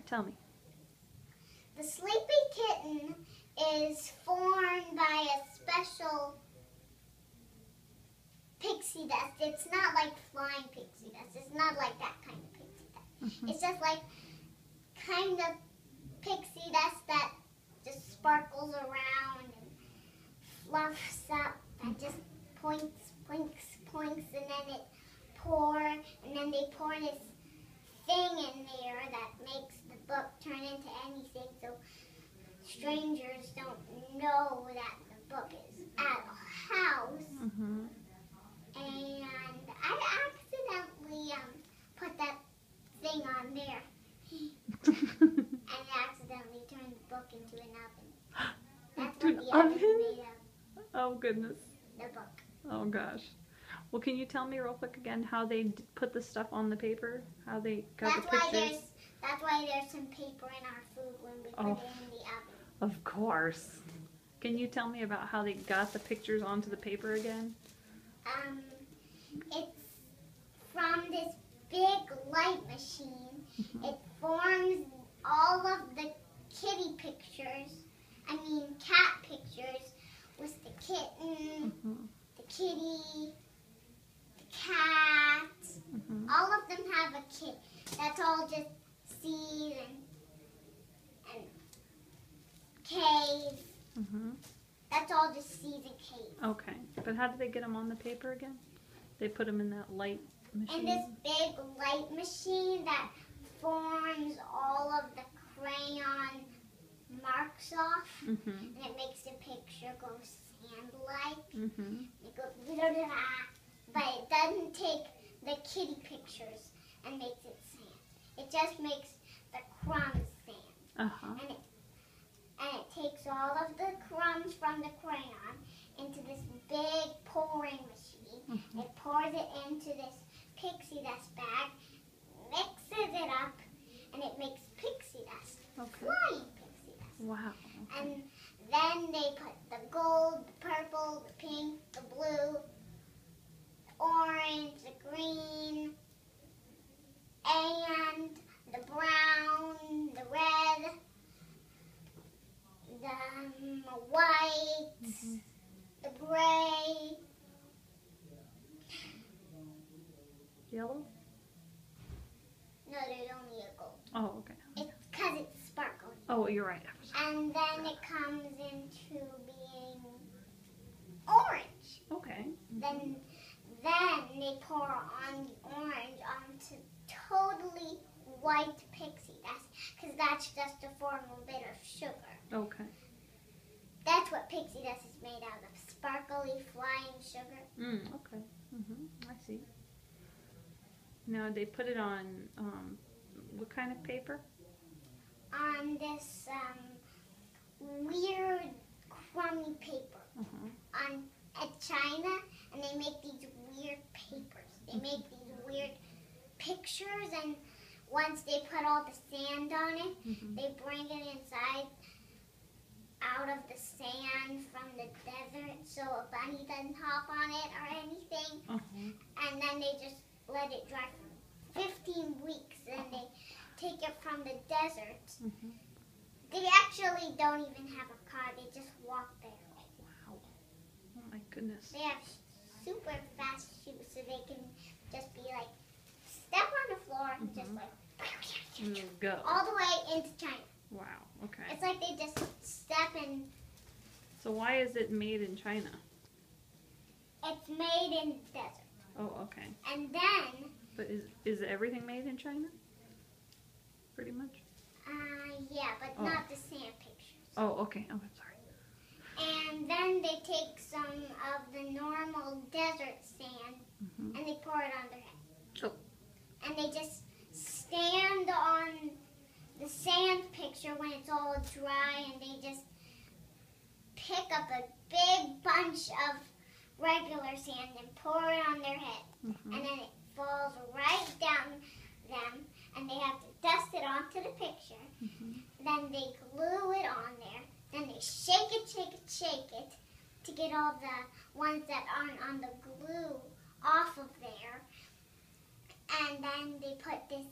Tell me. The sleepy kitten is formed by a special pixie dust. It's not like flying pixie dust. It's not like that kind of pixie dust. It's just like kind of pixie dust that just sparkles around and fluffs up and just points, and then it pours, and then they pour this thing in there that makes the book turn into anything, so strangers don't know that the book is at a house. And I accidentally put that thing on there. And accidentally turned the book into an oven. That's what the oven is made of. Oh, goodness. The book. Oh, gosh. Well, can you tell me real quick again how they put the stuff on the paper? How they got the pictures? That's why there's some paper in our food when we put it in the oven. Of course. Can you tell me about how they got the pictures onto the paper again? It's from this big light machine. It forms all of the kitty pictures, cat pictures, with the kitten, the kitty, the cat. All of them have a kit. That's all just C's and K's. That's all just C's and K's. Okay, but how did they get them on the paper again? They put them in that light machine? In this big light machine that forms all of the crayon marks off, and it makes the picture go sand-like. It goes blah, blah, blah, but it doesn't take the kitty pictures and makes it sand. It just makes the crumbs sand. And it takes all of the crumbs from the crayon into this big pouring machine. It pours it into this pixie dust bag, mixes it up, and it makes pixie dust. Flying pixie dust. Wow. And then they put the gold, the purple, the pink, the blue, the orange, the green, and the brown, the red, the white, the gray. Yellow? No, there's only a gold. Oh, okay. It's because it's sparkling. Oh, you're right. And then it comes into being orange. Okay. Then they pour on the orange onto totally white pixie dust, because that's just to form a bit of sugar. Okay. That's what pixie dust is made out of, sparkly flying sugar. Okay. I see. Now they put it on what kind of paper? On this weird crummy paper. At China, and they make these weird papers. They make these weird pictures, and once they put all the sand on it, they bring it inside out of the sand from the desert so a bunny doesn't hop on it or anything. And then they just let it dry for 15 weeks, and they take it from the desert. They actually don't even have a car. They just walk there. Wow. Oh my goodness. They have super fast shoes, so they can just be like, step on the floor and just like, go all the way into China. Wow, okay. It's like they just step in. So why is it made in China? It's made in the desert. Oh, okay. And then... But is everything made in China? Pretty much? Yeah, but not the sand pictures. Oh, okay. Oh, I'm sorry. And then they take some of the normal desert sand and they pour it on their head. Oh. And they just stand on the sand picture when it's all dry, and they just pick up a big bunch of regular sand and pour it on their head. And then it falls right down them, and they have to dust it onto the picture. Then they glue it on there. Then they shake it to get all the ones that aren't on the glue off of there. And then they put this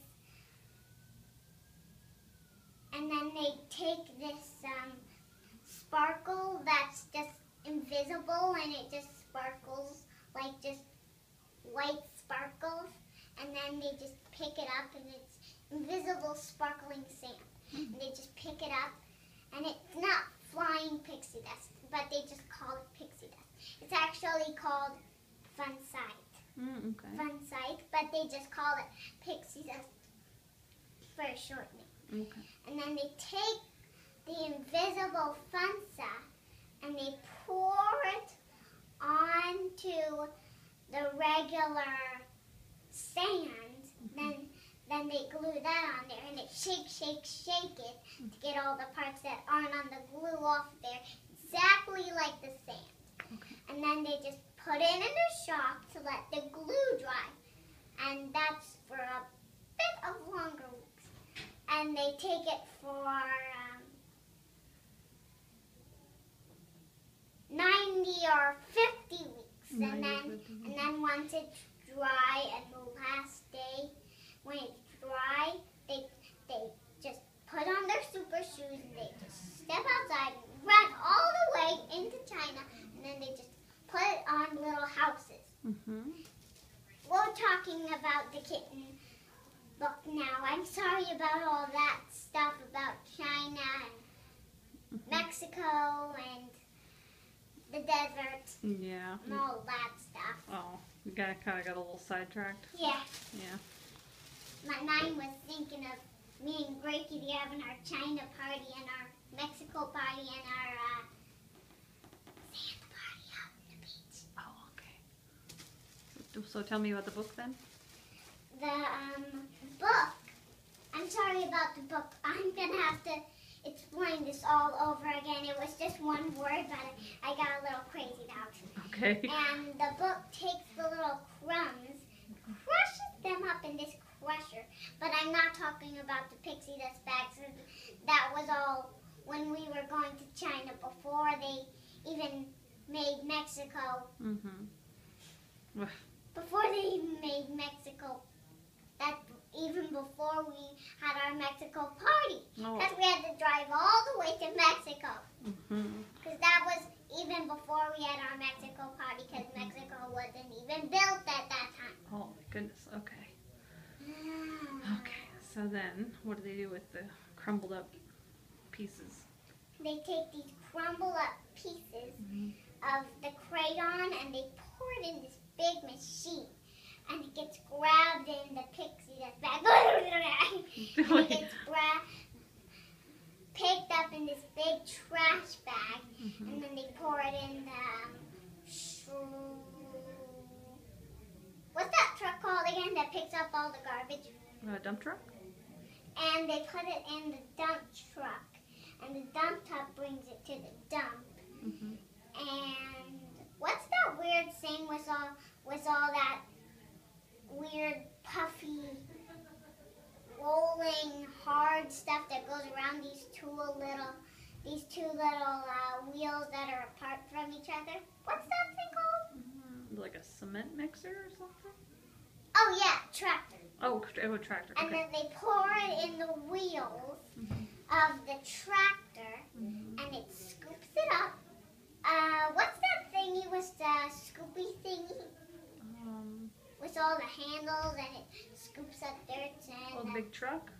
sparkle that's just invisible and it just sparkles like just white sparkles, and then they just pick it up and it's invisible sparkling sand. And they just pick it up, and it's not flying pixie dust, but they just call it pixie dust. It's actually called fun sight. Okay. Fun sight, but they just call it pixie dust for a shortening. Okay. And then they take the invisible funsa and they pour it onto the regular sand. Then they glue that on there, and it shake it to get all the parts that aren't on the glue off there, exactly like the sand. Okay. And then they just put it in a shock to let the glue dry, and that's for a bit of longer weeks. And they take it for 90 or 50 weeks, and then once it's dry, and the last day when it's dry, they just put on their super shoes and they just step outside and run all the way into China, and then they just put it on little houses. We're talking about the kitten book now. I'm sorry about all that stuff about China and Mexico and the desert Yeah. and all that stuff. Oh, you kind of got a little sidetracked. Yeah. Yeah. My mind was thinking of me and Gracie having our China party and our Mexico party and our sand party out on the beach. Oh, okay. So tell me about the book then. The book. I'm sorry about the book. I'm gonna have to explain this all over again. It was just one word, but I got a little crazy out. Okay. And the book takes the little crumbs, crushes them up in this crusher. But I'm not talking about the pixie dust bags. That was all when we were going to China before they even made Mexico. Before they even made Mexico. That even before we had our Mexico party. Oh. Because we had to drive all the way to Mexico. Because that was even before we had our Mexico party, because Mexico wasn't even built at that time. Oh my goodness. Okay. Okay. So then, what do they do with the crumbled up pieces? They take these crumbled up pieces of the crayon and they pour it in this big machine. And it gets grabbed in the pixie dust bag. And it gets picked up in this big trash bag. And then they pour it in the... what's that truck called again that picks up all the garbage? Dump truck? And they put it in the dump truck. And the dump truck brings it to the dump. And what's that weird thing with all that weird puffy rolling hard stuff that goes around these two little wheels that are apart from each other? What's that thing called? Like a cement mixer or something? Oh yeah, tractor. Oh, tractor. And Okay. then they pour it in the wheels of the tractor, and it scoops it up. What's that thingy with the scoopy thingy? With all the handles, and it scoops up dirt and... A big truck?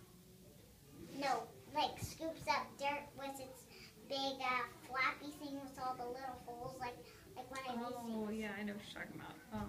No, like scoops up dirt with its big flappy thing with all the little holes, like one of these things. Oh, yeah, I know what you're talking about.